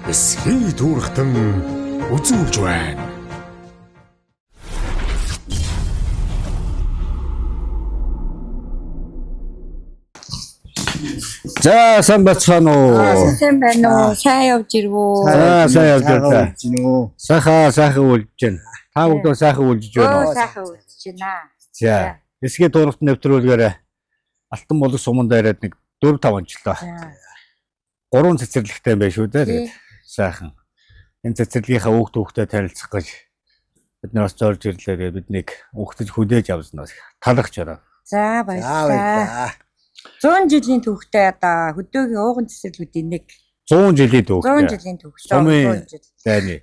Эсхий дүүрхтэн үзүүлж байна. За сайн бацхан уу. Сайн байна уу? Сайн явж ирвүү? Сайн явж байна. Сайхан үлдэж байна. Та бүгд сайхан үлдэж байна уу? Сайхан үлдэж байна. За. Эсгээ дууралт нэвтрүүлгээр Алтан болог суманд ирээд нэг 4-5 онцлоо. 3 цэцэрлэгтэй байх шүү дээ. Тэгээд сайхан. Энэ цэцэрлэгийнхаа хүүхдтэй танилцах гэж бид нараас зорж ирлээ. Биднийг хүүхдэд хүлээж авснаас талах жараа. За баярлалаа. 100 жилийн түүхтэй одоо хөдөөгийн ууган цэцэрлэгүүдийн нэг 100 жилийн түүхтэй. 100 жилийн түүхтэй. 100 жил. Таны.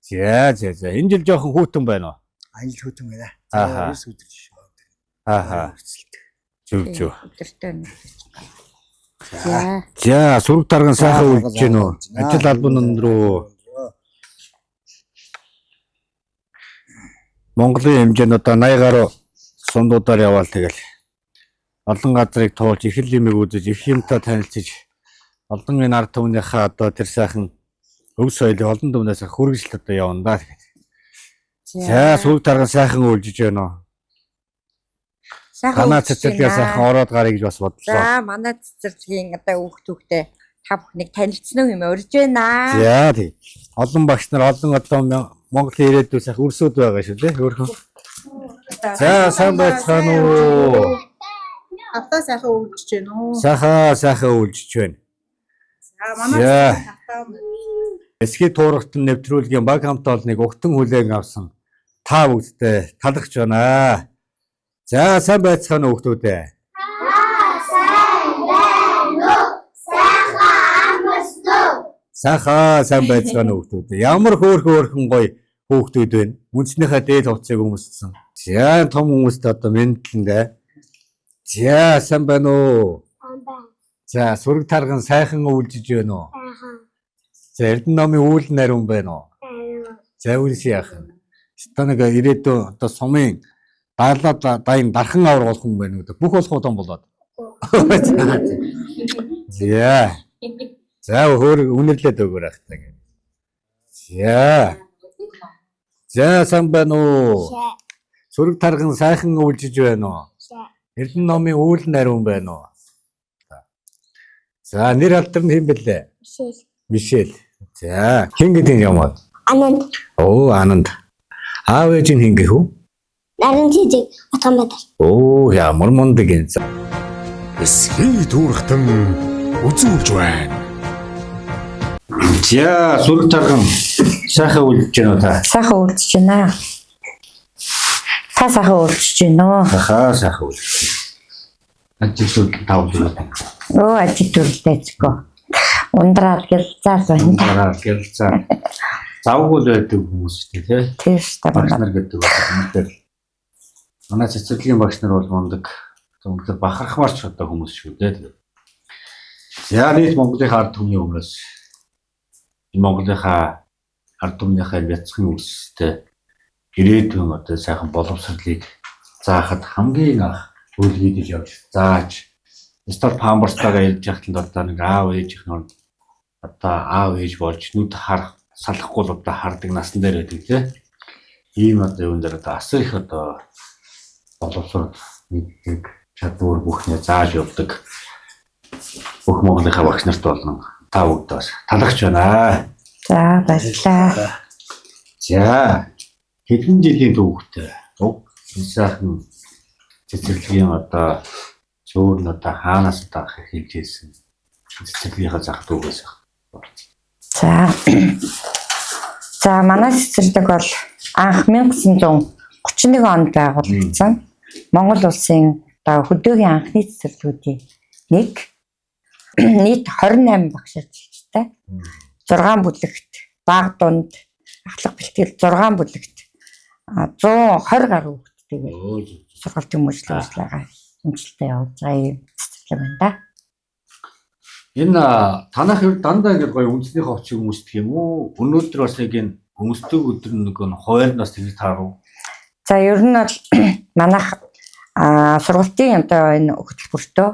За. Энэ жил жоохон хүүтэн байна уу? Анил хөтөн байна. Ааха. Ааха. Зүг. Өдөртөө. За, сураг тарган сайхан үлдэж гэнэ үү? Ажил албан руу Монголын хэмжээнд одоо 80 гаруй сундуудаар яваал тэгэл олон газрыг туулж их лимиг үзэж их юмтай танилцж олон энэ ард түмнийхээ одоо тэр сайхан өв соёлыг олон түмнээс хүргэж одоо явна да. За, сураг тарган сайхан үлдэж байна уу? Манай цэцэрлэгээ сайхан ороод гарыг гэж бас бодлоо. За, манай цэцэрлэгийн одоо хүүхдүүхтэй та бүхнийг танилцсан уу юм урьж байна. За, тий. Олон багш нар олон одоо Монголын ирээдүйн сайхан өрсөд байгаа шүү дээ. Өөрхөн. За, сайн байцгаана уу? Автаа сайхан үлдэж байна уу? Сайхан үлдэж байна. За, манай автаа Эсхий туурхтан нэвтрүүлгийн баг хамт олныг угтан хүлээн авсан та бүгдтэй талархж байна. За, сайн байцгаана уу хүүхдүүдээ? Сайн байцгаана уу хүүхдүүдээ? Ямар хөөрхөн гоё хүүхдүүд вэ? Үндснийхээ дээд хувцсыг өмссөн. За, том хүмүүст одоо мэдлэнгээ. За, сайн байна уу? За, сураг тарган сайхан үлдэж байна уу? За, Эрдэнэ номын үйл нарийн байна уу? За, үлс яах вэ? Станаг ирээдүйн одоо сумын дайн дархан авар болох юм байна үү? Бүх болох том болоод. За, өөр үнэрлээд өгөр ах та гэх. За, сайн байна уу? Сураг тарган сайхан үлдэж байна уу? Эрдэнэ номын үйл нарийн байна уу? За, нэр алдар нь хэн бэлээ? Мишель. За, хэн гэдэг юм аа? Ананд. Оо, Ананд. Аав ээж нь хэн гэх үү? Наран цэцэг Атгамбатар. Оо, ямар мундаг юм. Эсхий дүүрхтэн үзүүлж байна. За, сураг тарган сайхан үлдэж байна уу та? Сайхан үлдэж байна. Та сайхан үлдэж байна уу? Сайхан үлдэж байна. Ажил тавлаа. Оо, ажил төрөлтэйцгөө. Ундраад гэлцаас байна. Завгүй байдаг хүмүүс шүү дээ, тий? Тийш та Багш нар гэдэг бол манай цэцэрлэгийн багш нар бол мундаг. Зөвхөн бахархмаарч одоо хүмүүс шүү дээ. За, нийт Монголын ард түмний өмнөөс Монголынхаа ард түмнийхээ бяцхан үлстэй ирээдүйн одоо сайхан боловсролыг заахад хамгийн анх төлөвлөж явж зааж стар памбарстайгаа ярьж яхад одоо нэг аав ээж их нөр одоо аав ээж болж нүд харах салахгүй л одоо хардаг насан дээр байдаг тий. Ийм одоо юун дээр одоо асар их одоо боловсрол мэддэг чадвар бүхнээ зааж явдаг бүх Монголынхаа багш нарт болон та бүгд бас талархж байна. За, баярлалаа. За, хэдэн жилийн түүхтэй уг сайхан цэцэрлэгийн одоо зөөр нь одоо хаанаас одоо хэлжсэн цэцэрлэгийнхаа зах дүүгээс. За, манай цэцэрлэг бол анх 1931 онд байгуулагдсан. Монгол улсын одоо хөдөөгийн анхны цэцэрлэгүүдийн нэг нийт 28 багш ажилчтай. 6 бүлэгт баг дунд ахлах бэлтгэл 6 бүлэгт 120 гаруй хүүхдтэй сургалт хүмүүжлэг ажиллагаа хэмжилттэй явуулж байгаа юм цэцэрлэг байна да. Энэ танах хувьд дандаа ингэ гоё үндэсний ховчиг хүмүүстэх юм уу? Өнөөдөр бас яг энэ хүмүүстэг өдөр нэг нь хойрноос тэгж тааруу. За, ер нь бол манайх сургалтын одоо энэ хөтөлбөртөө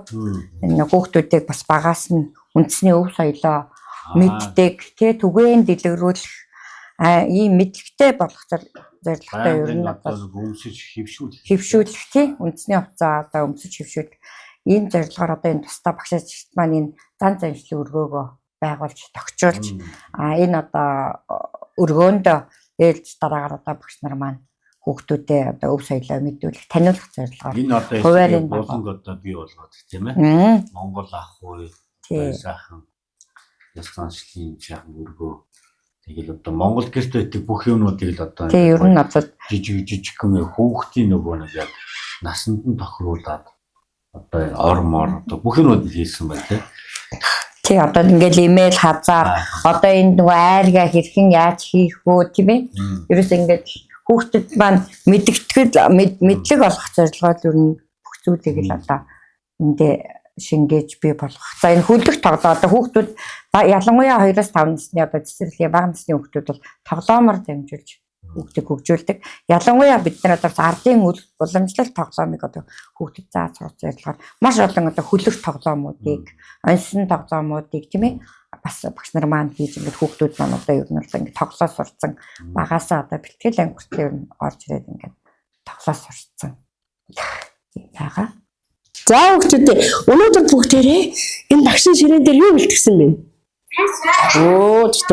энэ хүүхдүүдийг бас багаас нь үндэсний өв соёлоо мэддэг, тэгээ түгээн дэлгэрүүлэх ийм мэдлэгтэй болох зорилготой ер нь одоо өмсөж хөвшүүлэх тий үндэсний хувцас одоо өмсөж хөвшүүлэх ийм зорилгоор одоо энэ тусдаа багш ажилчид маань энэ зан заншлын өргөөгөө байгуулж тогтчулж энэ одоо өргөөнд ээлж дараагаар одоо багш нар маань хүүхдүүдэд одоо өв соёлоо мэдүүлэх таниулах зорилгоор энэ одоо болонг одоо бий болгоод тийм ээ Монгол ах уу сайхан ясанчлын сайхан өргөө тэгэл одоо Монгол гэрт байдаг бүх юмнуудыг л одоо тийм ер нь одоо жижиг юм хүүхдийн нөгөө нэг яг насанд нь тохируулаад одоо ормор одоо бүх юмуд хийсэн байна тий одоо ингээл имэйл хазаар одоо энэ нөгөө айргаа хэрхэн яаж хийх вэ тийм ээ ерөөс ингээд хүүхдэд маань мэдлэг олох зорилгоор ер нь бүх зүйлийг л одоо эндээ шингээж бий болгох. За энэ хөлөг тоглоо одоо хүүхдүүд ялангуяа 2-5 насны одоо цэцэрлэгийн бага насны хүүхдүүд бол тоглоомор дамжуулж хүүхдийг хөгжүүлдэг. Ялангуяа бид нар одоо ардын уламжлалт тоглоомыг одоо хүүхдэд зааж сурах зорилгоор маш олон одоо хөлөг тоглоомуудыг, онцсон тоглоомуудыг тийм ээ бас багш нар маань хийж ингээд хүүхдүүд маань одоо ер нь бол ингээд тоглоо сурцсан багаасаа одоо бэлтгэл анги хүртэл ер нь орж ирээд ингээд тоглоо сурцсан. Яага. За хүүхдүүдээ өнөөдөр бүгдээрээ энэ багшийн ширээн дээр юу бэлтгэсэн бэ?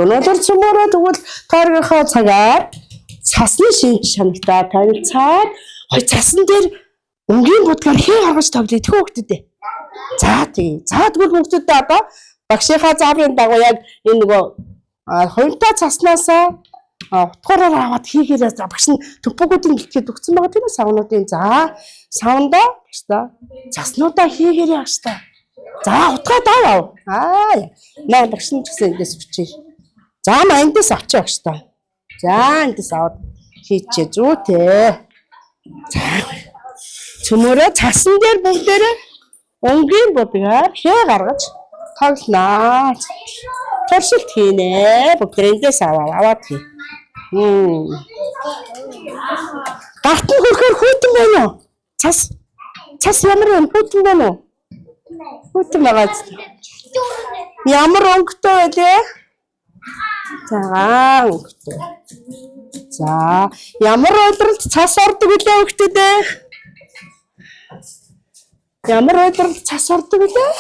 Өнөөдөр цөмөрөө тэгвэл тааргийнхаа цагаар цасны шанагтаа тавилцаад цасан дээр өнгийн будгаар хээ гаргаж тавлаа тэхүү хүүхдүүдээ. За тэгвэл хүүхдүүдээ одоо багшийнхаа зааврын дагуу яг энэ нөгөө хоёртаа цаснасаа утгаараар аваад хийгээрээ багш нь төпөгүүдийн бэлтгээд өгсөн байгаа тийм ээ савнуудын за савндаа цаснуудаа хийгээрээ багш та. За утгаа даа. Наа багш нь ч гэсэн эндээс өчөй. За эндээс авчаа багш та. За эндээс аваад хийчихээ зүйтэй. За цөмөрөө цасан дээр бүгдээрээ өнгийн будгаар хээ гаргаж тоглонаа. Туршилт хийнэ. Бүгдээрээс аваад хий. Гарт нь хөрхөр хүйтэн байна уу? Цас ямар юм хүйтэн байна уу? Хүйтэн байгаа. Ямар өнгөтэй байлээ? За өнгөтэй. За ямар ойлролд цас ордог үлээ хөлтөдөө? Ямар ойлролд цас ордог үлээ?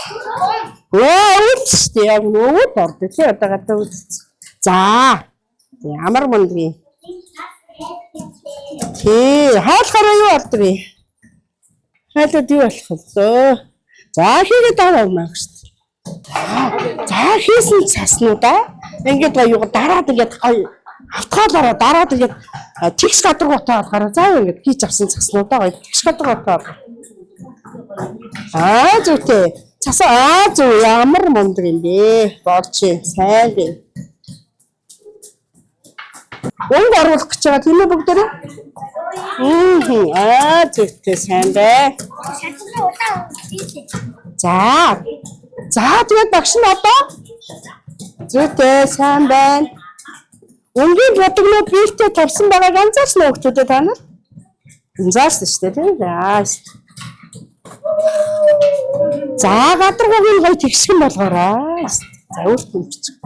Өөч яг нөгөө ордог тий одоо гадаа үз. За ямар мандгийн. Хаалхаараа юу болдог вэ? Хаалууд юу болох вэ? За хийгээд аваа маа шүү дээ. За хийсэн цаснуудаа ингээд гоё дараад ингээд автгаалаараа дараад ингээд тэгш гадаргуу таахаараа заа ингээд хийж авсан цаснуудаа гоё тэгш гадаргуу таах. Зүйтэй. Цасаа зүү ямар мундаг юм бэ? Болчих сайн бэ. Өнг оруулах гэж байгаа тийм үү бүгдээрээ? Зүйтэй сайн бай. За тэгээд багш нь одоо зүйтэй сайн байна. Өнгийн бодгонууд биетэй тавьсан байгааг анзаарсан уу хүүхдүүдээ та нар? Анзаарсан шүү дээ тийм ээ. За гадаргуугийн гоё тэгшгэн болгоорой. За өөртөө бичиг.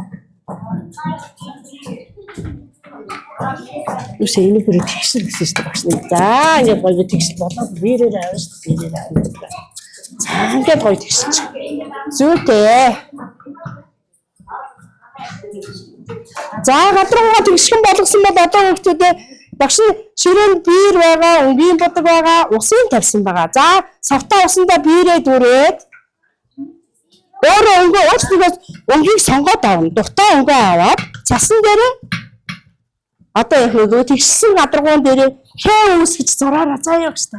Үсээ энэ бүрээ тэгшил гэсэн шүү дээ багш нь. За ингээд гоё тэгшил болоод биерээр авна шүү дээ. Биерээр авна. За ингээд гоё тэгшилч. Зүйтэй. За гадаргуугаа тэгшгэн болгосон бол одоо хүүхдүүдээ багш нь ширээнд биер байгаа, өнгийн бодог байгаа, усын тавьсан байгаа. За савтаа усандаа биерээ дүүрээд өөрөө өнгөө уучлаас өнгийг сонгоод авна. Дуртай өнгөө аваад цасан дээрээ одоо яг нөгөө тэгшсэн гадаргуун дээрээ хээ ус гэж зураараа заяа гэж та.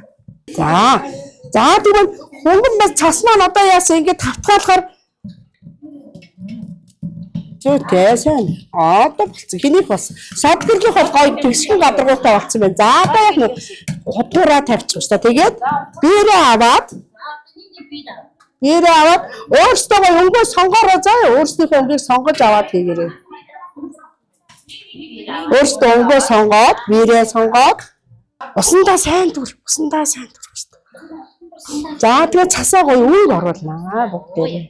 За тэгвэл хөнгөн бас цас маань одоо яасан ингээд тавтгаалахаар зүйтэй сайн. Одоо болцсон. Хэнийг бас садгэрлийн хол гоё тэгшхэн гадаргуутай болцсон байна. За одоо яг нэг хутуураа тавьчих шүү дээ. Тэгээд биерээ аваад өөрсдөө өнгөө сонгоороо заяа. Өөрсдийнхөө өнгийг сонгож аваад хийгээрэй. Өөрсдөө өнгөө сонгоод, биерээ сонгоод усандаа сайн дүр шүү дээ. За тэгээд цасаа гоё өнгө оруулнаа бүгдээрээ.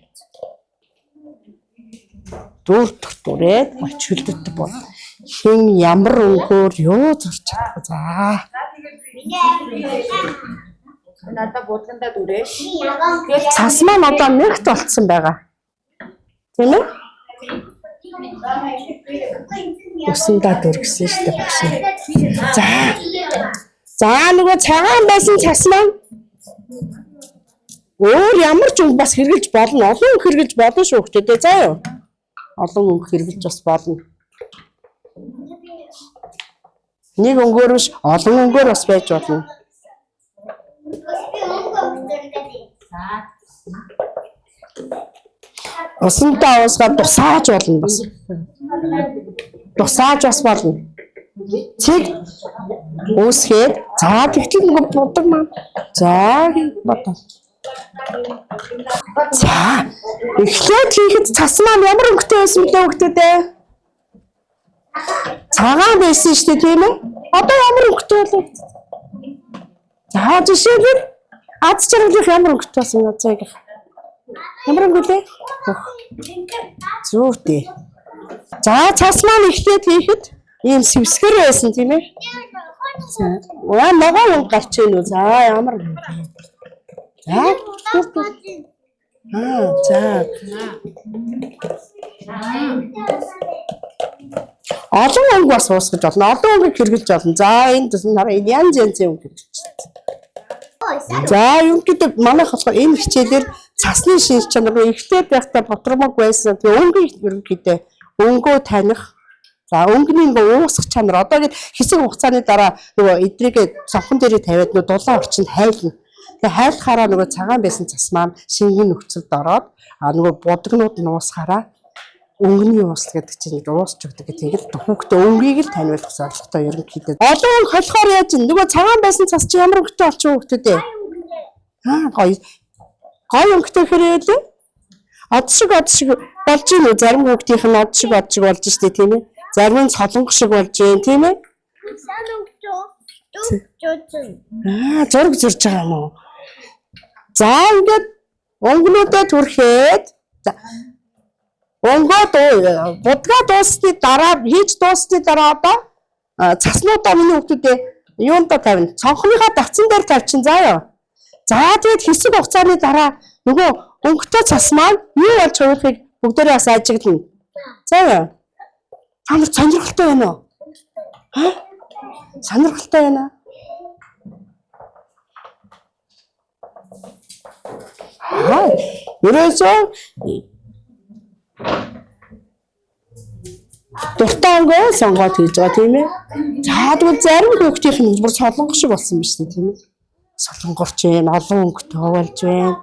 Дүүр дуртурээд чөлдөрдөг бол хин ямар өнгөөр юу зурч чадах. За. Надад бодгондоо дүрээ. Цас маань одоо нэгт болцсон байгаа. Тийм үү? Усандаа дүргсэн шүү дээ багш. За. За нөгөө цагаан байсан цас маань өөр ямар ч өнгө бас хэрглэж болно. Олон өнгө хэрглэж болно шүү хөлтөдөө. За юу? Олон өнгө хэрглэж бас болно. Нэг өнгөөр биш олон өнгөөр бас байж болно. Усандаа уусгаад тусааж болно бас. Тусааж бас болно. Цэг үүсгээд за тэгтэл нэг бодог маань. За бодоо. За эхлээд хийхэд цас маань ямар өнгөтэй байсан бэ хөлтөдөө? Цагаан байсан шүү дээ тийм ээ. Одоо ямар өнгөтэй болов? За жишээлбэл аз жаргалын ямар өнгөтэй болсон юм цайг. Ямар өнгөлээ? Зүйтэй. За цас маань эхлээд хийхэд ийм сэвсгэр байсан тийм ээ. За ногоо өнгө гарч ийн үү? За ямар өнгө. За. За. Олон өнгө бас уусгаж болно. Олон өнгө хэрглэж болно. За энд янз янзын өнгө хэрглэж байна. За юу гэдэг манайх болохоор энэ хичээлээр цасны шинж чанар руу ихтэй байхдаа ботромог байсан. Тэгээ өнгөний ерөнхийдөө өнгөө таних. За өнгөний ингээ уусгах чанар. Одоо гээд хэсэг хугацааны дараа нөгөө эдрийг цонхон дээрээ тавиад нөгөө дулаан орчинд хайлна. Тэгээ хайлахаараа нөгөө цагаан байсан цас маань шингийн нөхцөлд ороод нөгөө будагнууд нь уусахаараа өнгөний уусл гэдэг чинь уусч өгдөг гэх тэгээд хүүхдээ өнгийг л таниулах зорилготой ерөнхийдөө. Олон өнгө холихоор яаж нөгөө цагаан байсан цас чи ямар өнгөтэй болчих хүүхдүүдээ. Гоё. Гоё өнгөтэй хэрэг. Од шиг болж ийн үү? Зарим хүүхдийнх нь од шиг болж штэ тийм ээ. Зарим нь солонго шиг болж ийн тийм ээ. Зураг зурж байгаа юм уу? За ингээд өнгөнүүдэд түрхээд өнгөө будгаа дуусны дараа хийж дуусны дараа одоо цаснуудаа миний хүүхдүүдээ юунда тавина? Цонхныхаа давцан дээр тавьчин заа юу. За тэгээд хэсэг хугацааны дараа нөгөө өнгөтэй цас маань юу болж хувирахыг бүгдээрээ бас ажиглана. За юу. Та нар сонирхолтой байна уу? Сонирхолтой байна. Ерөөсөө дуртай өнгөө сонгоод хийж байгаа тийм ээ. За тэгвэл зарим хүүхдийнх нь бүр солонго шиг болсон юм шүү дээ тийм ээ. Солонгорч байна, олон өнгөтэй болж байна.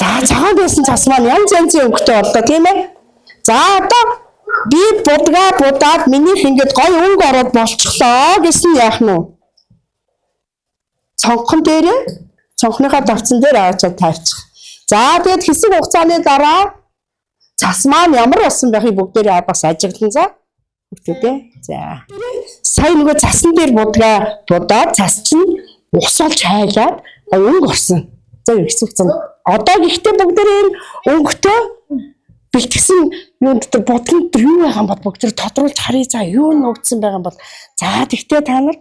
За цагаан байсан цас маань янз янзын өнгөтэй боллоо тийм ээ. За одоо би будгаа будаад минийх ингээд гоё өнгө ороод болчихлоо гэсэн яах нь вэ? Цонхон дээрээ цонхныхаа давцан дээр аваад тавьчих. За тэгээд хэсэг хугацааны дараа цас маань ямар болсон байхыг бүгдээрээ бас ажиглан за. Бүгдээ. За. Сайн нөгөө цасан дээр будгаа будаад цас чинь усалж хайлаад өнгө орсон. За хэсэг хугацаанд. Одоо гэхдээ бүгдээрээ өнгөтэй бэлтгэсэн юунд дээр будгын дээр юу байгаа юм бол бүгдээр тодруулж харъя. За юу нуугдсан байгаа юм бол за тэгтээ та нар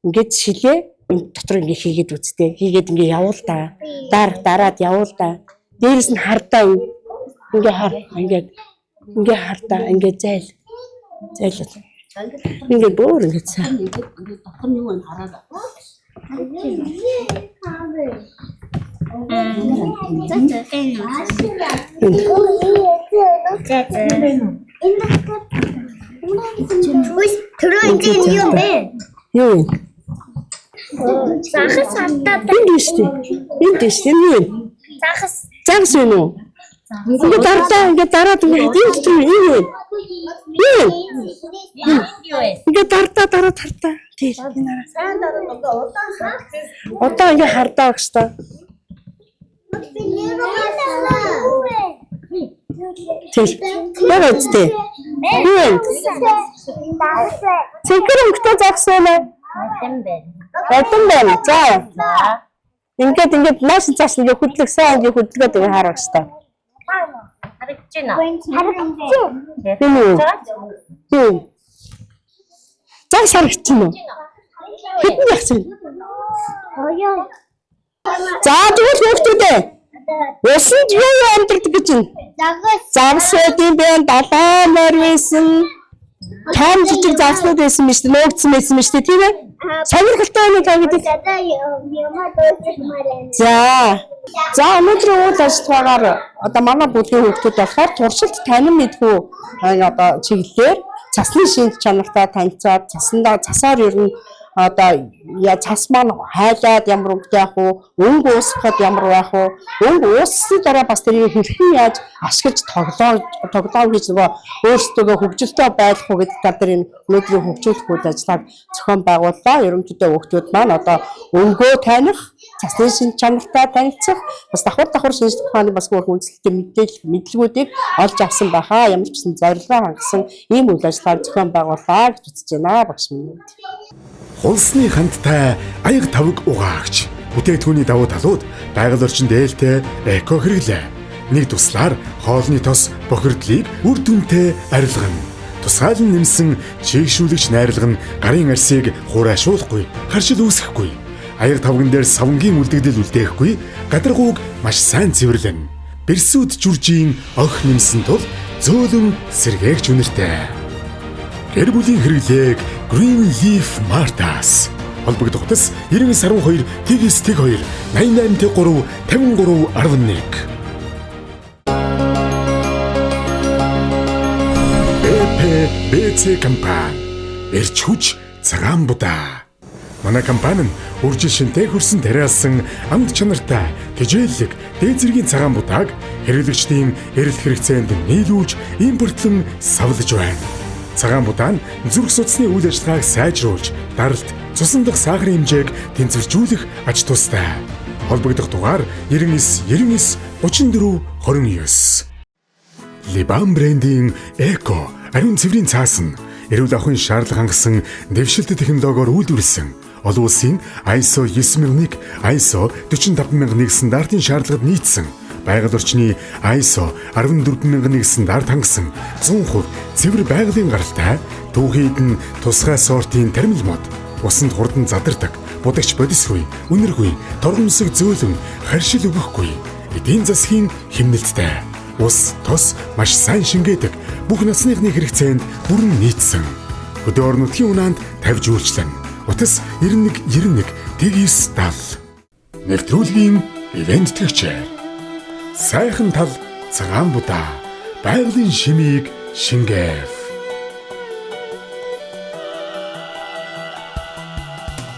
ингээд шилээ энэ дотор ингээ хийгээд үзтээ. Хийгээд ингээ явуул та. Дараад явуул та. Дээрээс нь хардаа ингээ хар ингээ хардаа ингээ зайл. Ингээ бөөр ингээ цаа. Дотор нь юу вэ хараад. Төрөө юм бэ? Юу? Захас хантаа. Энд дэштэй юу? Загас юу нөө? Ингээ дараад ингээ юу? Ингээ дараа тартаа. Тийм. Одоо ингээ хардаа гэж та. Тийм. Яг үстэй. Юу? Цэгэр өнгөтэй загас уу? Батан байна. За. Ингээд нааш цааш ингээ хөдлөх сайн ингээ хөдлөгөөд ингээ харах хэрэгтэй. Тийм үү? Тийм. Заг сарагч юм уу? Хэдэн ягсан? За тэгвэл хүүхдүүдээ усанд юу амьдардаг гэж байна? Загас байдсан байна, далайн морь байсан. Тайм жижиг загснууд байсан мэт нөөцсөн байсан мэт тийм ээ? Сонирхолтой юм та гэдэг. За өнөөдрийн үйл ажиллагаагаар одоо манай бүлгийн хүүхдүүд болохоор туршилт танин мэдхүү одоо чиглэлээр цасны шинж чанартай танилцаад цасаар ер нь одоо цас маань хайлаад ямар өнгөтэй байх уу, өнгө уусгахад ямар байх уу, өнгө ууссны дараа бас тэрийг хэрхэн яаж ашиглаж тоглоом гэж нөгөө өөрсдөө хөгжилтэй байх уу гэдэг тал дээр энэ өнөөдрийн хөгжүүлэх үйл ажиллагааг зохион байгууллаа. Ерөнхийдөө хүүхдүүд маань одоо өнгөө таних, цасны шинж чанартай танилцах, бас давхар шинж ухааны бас хөөрхөн үндэслэлтэй мэдлэгүүдийг олж авсан байхаа. Ямар ч гэсэн зорилгоо хангасан ийм үйл ажиллагааг зохион байгууллаа гэж үзэж байна багш минь. Хулсны хандтай аяг тавг угаагч бүтээгдэхүүний давуу талууд байгаль орчинд ээлтэй эко хэрэглээ. Нэг туслаар хоолны тос бохирдлыг үр дүнтэй арилгана. Тусгаал нь нэмсэн чийгшүүлэгч найралга нь гарын арсыг хураашуулахгүй, харшил үүсэхгүй. Аяг тавган дээр савнгийн үлдэгдэл үлдээхгүй, гадаргууг маш сайн цэвэрлэнэ. Бэрсүүд журжийн ох нэмсэн тул зөөлөн сэргээгч үнэртэй. Гэр бүлийн хэрэглээг Green Leaf Martas холбогдох утас 9912 TGS-2 88-3 5311. БЦ компани эрч хүч цагаан будаа. Манай компани нь үржил шинтэй хөрсөн тариалсан амт чанартай тэжээллэг дээд зэргийн цагаан будааг хэрэглэгчдийн эрэлт хэрэгцээнд нийлүүлж импортлон савлаж байна. Цагаан будаа нь зүрх судасны үйл ажиллагааг сайжруулж, даралт, цусан дахь сахарын хэмжээг тэнцвэржүүлэх ач тустай. Холбогдох дугаар 99 99 34 29. Liban брендийн Eco ариун цэврийн цаас нь эрүүл ахуйн шаардлага хангасан дэвшилт технологиор үйлдвэрлэсэн олон улсын ISO 9001, ISO 45001 стандартын шаардлагад нийцсэн байгаль орчны ISO 14001 стандарт хангасан 100% цэвэр байгалийн гаралтай түүхийд нь тусгай сортын термил мод усанд хурдан задардаг будагч бодисгүй үнэргүй торгомсог зөөлөн харшил өгөхгүй эдийн засгийн хэмнэлттэй ус тос маш сайн шингээдэг бүх насныхны хэрэгцээнд бүрэн нийцсэн хөдөө орон нутгийн унаанд тавьж үйлчлэн утас 91 TGS 70 нэвтрүүлгийн ивент төгчээр сайхан тал цагаан будаа байгалийн шимийг шингээв.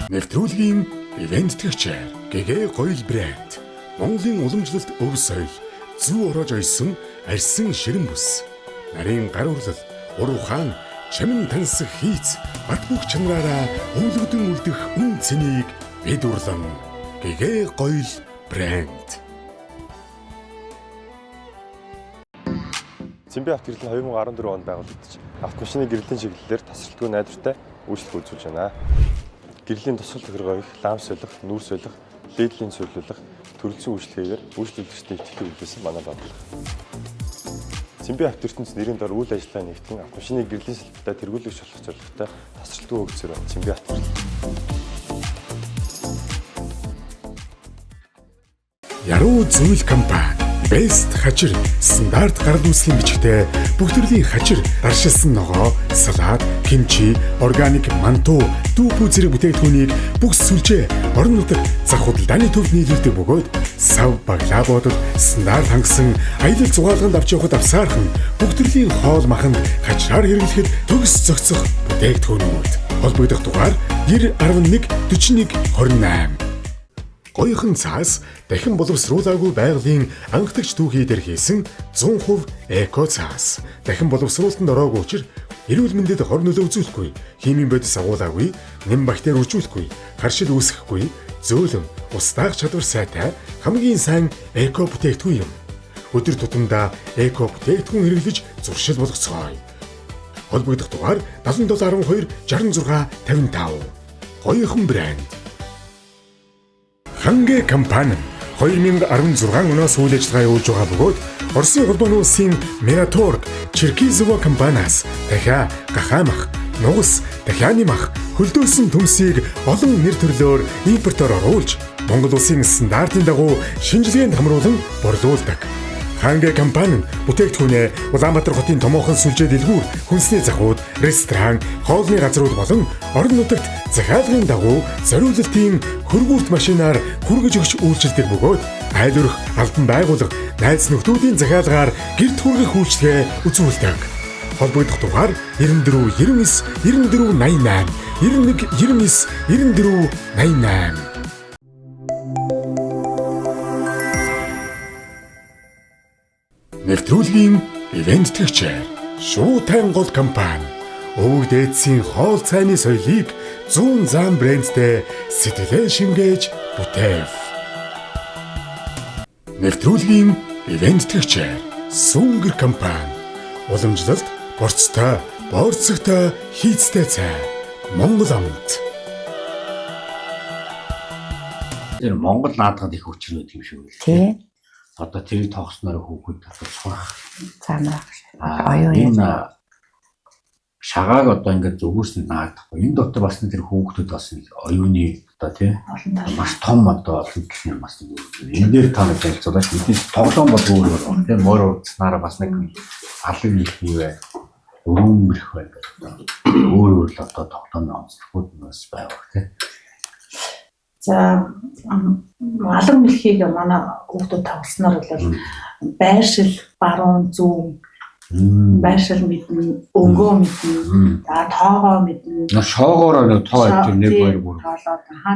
Нэвтрүүлгийн ивент төгчээр ГГ Гоёл брэнд Монголын уламжлалт өв соёл зүү ороож ойсон арьсан ширэн бүс нарийн гар урлал ур ухаан чамин тансах хийц бат бүх чанараараа өвлөгдөн үлдэх үн цэнийг бид урлан ГГ Гоёл брэнд. Цэмбэ авто гэрлэн 2014 онд байгуулагдаж автомашины гэрлийн чиглэлээр тасралтгүй найдвартай үйлчлэг үзүүлж байна. Гэрлийн тусгал тохиргоог лам солих, нүүр солих, дээдлийн сурлуулах, төрөлцсөн үйлчлэгээр үйлчлүүлэгчдийн итгэдэг үлдээсэн манай байгууллага. Цэмбэ авто ертөнц нэрийн дор үйл ажиллагаа нэгтгэн автомашины гэрлийн салбартаа тэргүүлэгч болох зорилготой тасралтгүй хөгжсөөр байна. Цэмбэ авто. Яруу зүйл компани Best хачир стандарт гарал үүслийн бичгтээ бүх төрлийн хачир, даршилсан ногоо, салат, кимчи, органик манту, дүүпүү зэрэг бүтээгдэхүүнийг бүх сүлжээ орон нутаг зах худалдааны төвд нийлүүлдэг бөгөөд сав баглаабуудад стандарт хангасан аялал зугаалганд авч явахад авсаархан бүх төрлийн хоол маханд хачраар хэрэглэхэд төгс зохицох бүтээгдэхүүнүүд. Холбогдох дугаар 911 41 28. Гоёхон цаас дахин боловсруулаагүй байгалийн анхдагч түүхий дээр хийсэн 100% эко цаас. Дахин боловсруулалтанд ороогүй учраас эрүүл мэндэд хор нөлөө үзүүлэхгүй, химийн бодис агуулаагүй, нэм бактери үржүүлэхгүй, харшил үүсгэхгүй, зөөлөн, ус даах чадвар сайтай хамгийн сайн эко бүтээгдэхүүн юм. Өдөр тутамдаа эко бүтээгдэхүүн хэрэглэж зуршил болгоцгоё. Холбогдох дугаар 7712 66 55. Гоёхон брэнд. Хангэ компани 2016 оноос үйл ажиллагаа явуулж байгаа бөгөөд Оросын холбооны улсын Miratorg, Черкизово компаниас дахиа гахаамах, нугас, дахианы мах, хөлдөөсөн төмсийг олон нэр төрлөөр импортоор оруулж Монгол улсын стандартын дагуу шинжилгээнд хамруулан борлуулдаг. Хангэ компани бүтээгдэхүүнээ Улаанбаатар хотын томоохон сүлжээ дэлгүүр, хүнсний захууд, ресторан, хоолны газрууд болон орон нутагт захиалгын дагуу зориулалтын хөрвүүлт машинаар хүргэж өгч үйлчилдэг бөгөөд айлөрөх албан байгууллага, найз нөхдүүдийн захиалгаар гэрт хүргэх үйлчилгээ үзүүлдэг. Холбогдох дугаар 94 99 94 88 91 99 94 88. Нэвтрүүлгийн ивент төгчээр Шуудайн гол компани өвөг дээдсийн хоол цайны соёлыг 100 зам брэндтэй сэтгэлээ шингээж бүтээв. Нэвтрүүлгийн ивент төгчээр Сүнгэр компани уламжлалт борцтой, борцогтой, хийцтэй цай Монгол амт. Тэр Монгол наадгад их өчрөөд юм шиг үү? Тий. Одоо тэрийг тогсноор хүүхэд татвар сурах. Замрах. Энэ шагааг одоо ингээд зөвгөөс нь наадахгүй. Энэ дотор бас тэр хүүхдүүд бас оюуны одоо тий маш том одоо олон төрлийн бас энэ дээр та нэг хэлцүүлж бидний тоглоом бол өөр өөр тий мөр удснараа бас нэг алын их хийвэ. Өрөмөрх байдаг. Өөр өөр л одоо тоглоомын онцлогуд нас байвах тий. За алан мэлхийг манай хүүхдүүд тоглосноор бол байршил, баруун, зүүн, байршил мэднэ, өнгөө мэднэ, за тоогоо мэднэ. Шоогоор нэг тоо авчих нэг хоёр бүр.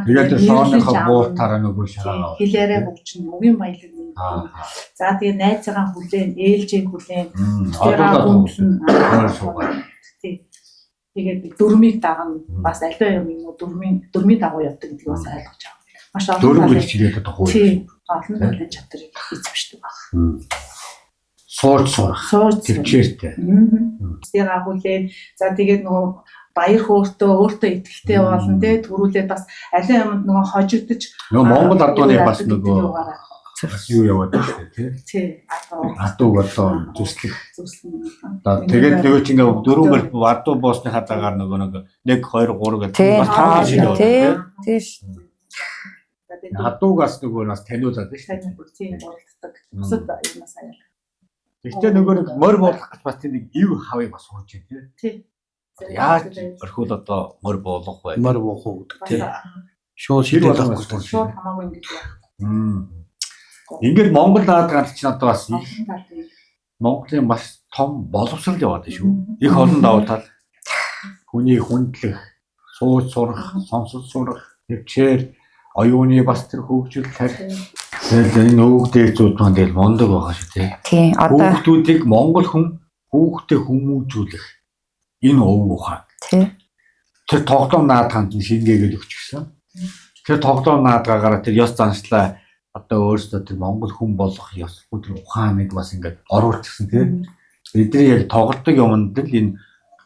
Тэгээд шооныхаа буутаараа нөгөө шагаа. Хилээрээ хөгжин, мөгийн баялаг мэднэ. За тэгээд найзаагаа хүлээн, ээлжийг хүлээн. Тэгээд дөрмийг дагна бас аливаа юм дөрмийн дагуу явдаг гэдгийг бас ойлгож авах. Маш олон дөрмөд чигээд одоо хууль. Тийм. Олон талын чадрыг эзэмшдэг баг. Сууж төвчээртэй. Тэр агуулээ. За тэгээд нөгөө баяр хөөртөө өөртөө итгэлтэй болно те төрүүлээд бас аливаа юмд нөгөө хожигдож нөгөө Монгол ардууны бас нөгөө юу яваад байна тий. Тий. Адуу одоо зүслэх. Тэгээд нөгөө чинь ингээ дөрөвөр адуу боосны хадаагаар нөгөө нэг 2 3 гэдэг бас таа шиг яваад тий. Адуугаас нөгөө нас таниулаад шүү дээ. Тийм болдог. Бусад юмас аяа. Гэхдээ нөгөө нэг морь болох гэж бас тийм нэг ив хавыг бас сууж тий. Тий. Яаж орхиул одоо морь болох вэ? Морь болох уу тий. Шууд шууд хамаагүй ингэж яах. Ингээд Монгол наадгаар чинь одоо бас Монголын маш том боловсрал яваад байна шүү. Их олон давуу тал. Хүний хүндлэх, сууж сурах, сонсож сурах, төвчээр оюуны бас тэр хөгжил тарих. Тэгээд энэ өвөг дээдсүүд маань тэгэл мондог байгаа шүү тий. Тий. Одоо хүүхдүүдийг Монгол хүн хүүхдээ хүмүүжүүлэх энэ өвөг ухаан. тий. Тэр тоглоом наадганд шингээгээд өгчихсөн. Тэр тоглоом наадгаагаараа тэр ёс заншлаа одоо өөрсдөө тэр Монгол хүн болох ёс тэр ухааныг бас ингээд оруулчихсан тийм. Бидний яг тоглолтын юмд л энэ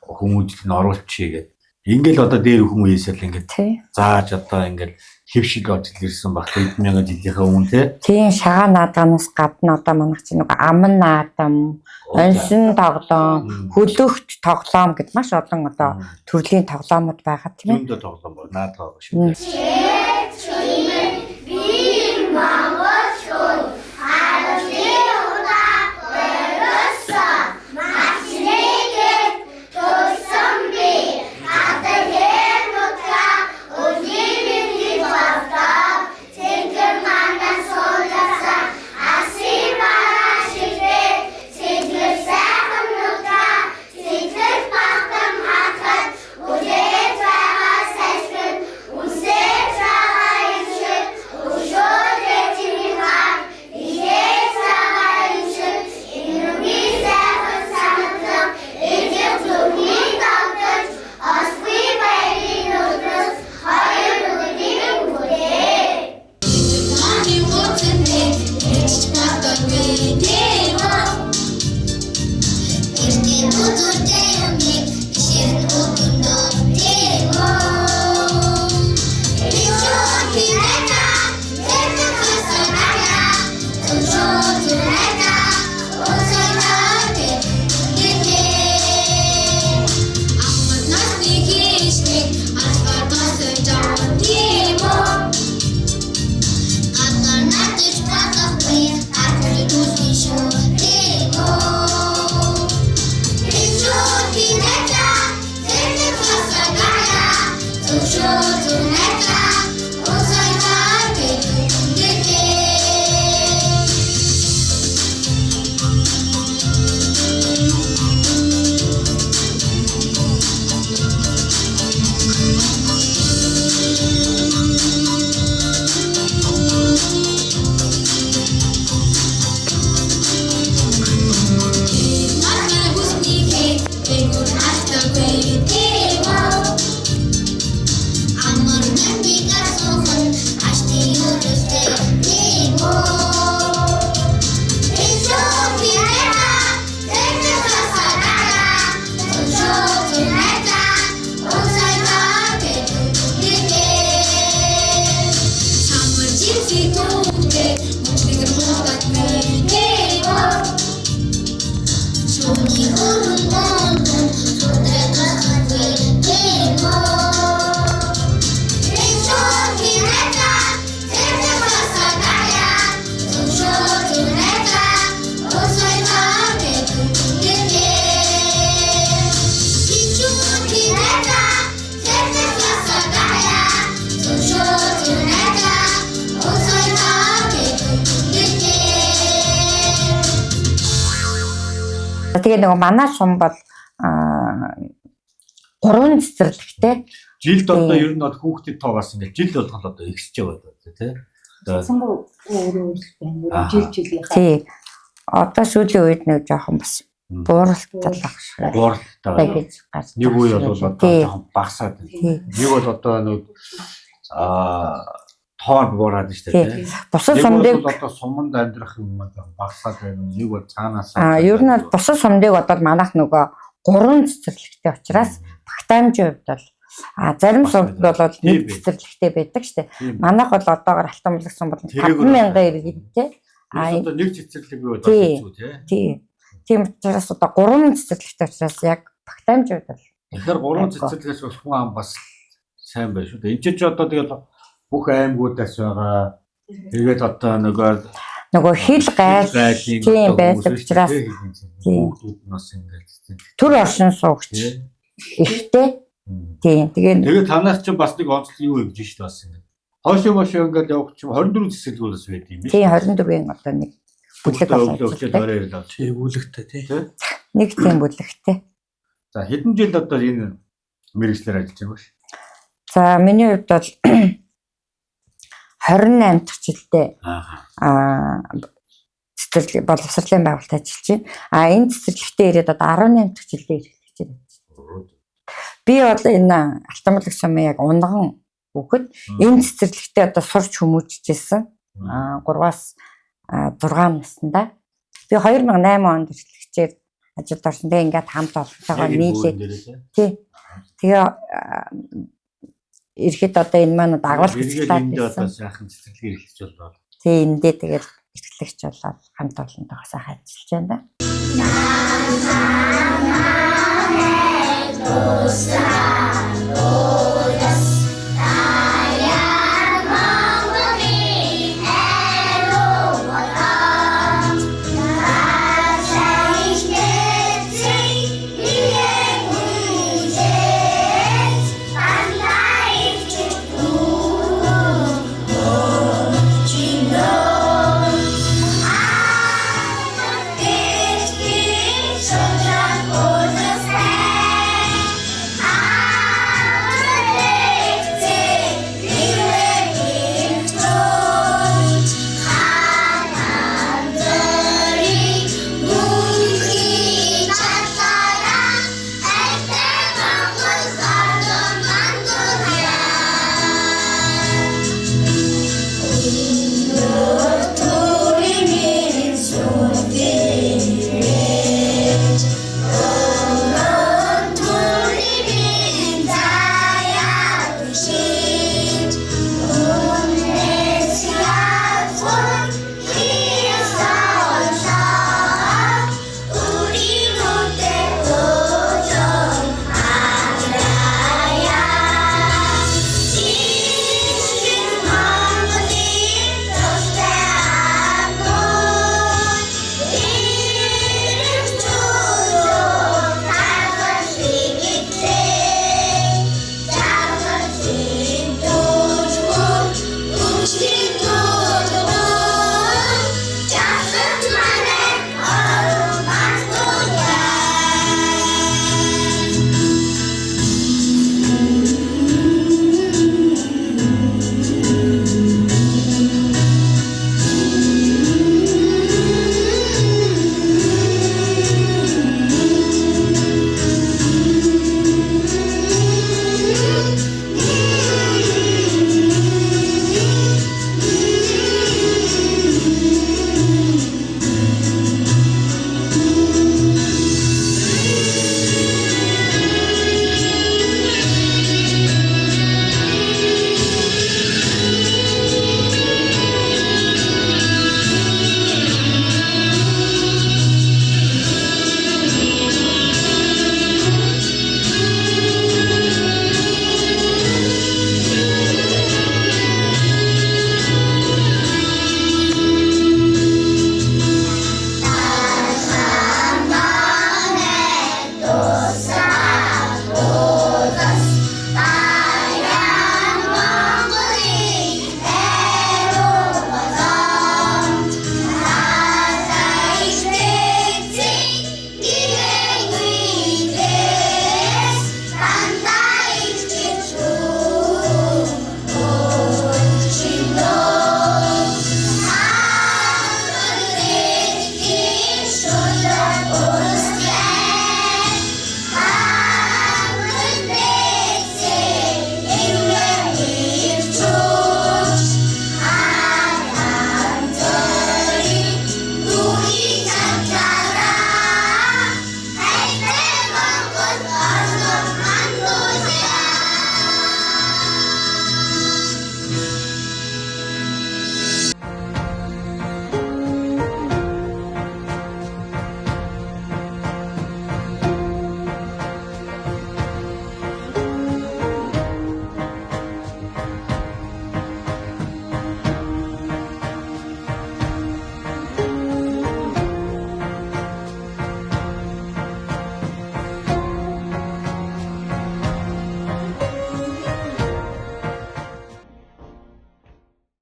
хүмүүжил нь оруулчихъя гэдэг. Ингээл одоо дээр хүмүүсэл ингээд зааж одоо ингээд хөвшиг орж ирсэн баг 1000 жилийнхээ өмнө тийм шагаа наадганаас гадна одоо манайх чинь нэг аман наадам, оншин тоглоом, хөлөгт тоглоом гэд маш олон одоо төрлийн тоглоомод байгаа тийм ээ. Юунд тоглоом бол наадгаа шүү. тэгээ нөгөө манай сум бол 3 цэцэрлэгтэй. Жилд одоо ер нь бол хүүхдэд тоо бас ингээд жил болгол одоо ихсэж байгаа тий. Цэцэнгүү өөрөө байна. Жил Тий. Одоо сүүлийн үед нэг жоохон бас бууралтай л баг шиг. Бууралтай гэж гарч. нэг үе бол одоо жоохон багасаад байна. Нэг бол одоо нэг тоор буураад шүү дээ. Бусад сумдыг одоо суманд амьдрах юм багасаад байна. Нэг бол цаанаас ер нь бол бусад сумдыг одоо манайх нөгөө 3 цэцэрлэгтэй учраас багтаамжийн хувьд бол зарим сумд бол нэг цэцэрлэгтэй байдаг штэ. Манайх бол одоогоор Алтан булгсан бол 5,000 иргэдтэй. Одоо нэг цэцэрлэг юу одоо хэцүү тий. Тийм учраас одоо 3 цэцэрлэгтэй учраас яг багтаамжийн хувьд бол тэгэхээр 3 цэцэрлэгээс бас хүн ам бас сайн байна шүү дээ. Энд ч одоо тэгээд бүх аймагуудаас байгаа. Тэгээд одоо нөгөө хил гайл тийм байдаг учраас хүүхдүүд нь бас ингээд төр оршин суугч ихтэй. Тийм. Тэгээд танаас ч бас нэг онцлог юу юм гэж шүү дээ бас ингээд. Хойшоо ингээд явах чинь 24 цэцэрлэгээс байд юм биш. Тийм 24-ийн одоо нэг бүлэг болоо. Тийм бүлэгтэй тий. Нэг тийм бүлэгтэй. За хэдэн жил одоо энэ мэргэжлэр ажиллаж байгаа ш? За миний хувьд бол 28 дахь жилдээ цэцэрлэг боловсролын байгууллагт ажиллаж байна. Энэ цэцэрлэгтээ ирээд одоо 18 дахь жилдээ эрхлэж байна. Би бол энэ Алтан булган сумын яг унган хүүхэд энэ цэцэрлэгтээ одоо сурч хүмүүжижсэн 3-аас 6 наснда. Би 2008 онд эрхлэгчээр ажилд орсон. Тэгээ ингээд хамт олонтойгоо нийлээд тий. Тэгээ ирэхэд одоо энэ маань дагуулх цэцэрлэг одоо сайхан цэцэрлэг эрхлэж боллоо. Тий эндээ тэгээд эрхлэгч болоод хамт олонтойгоо сайхан ажиллаж байна да.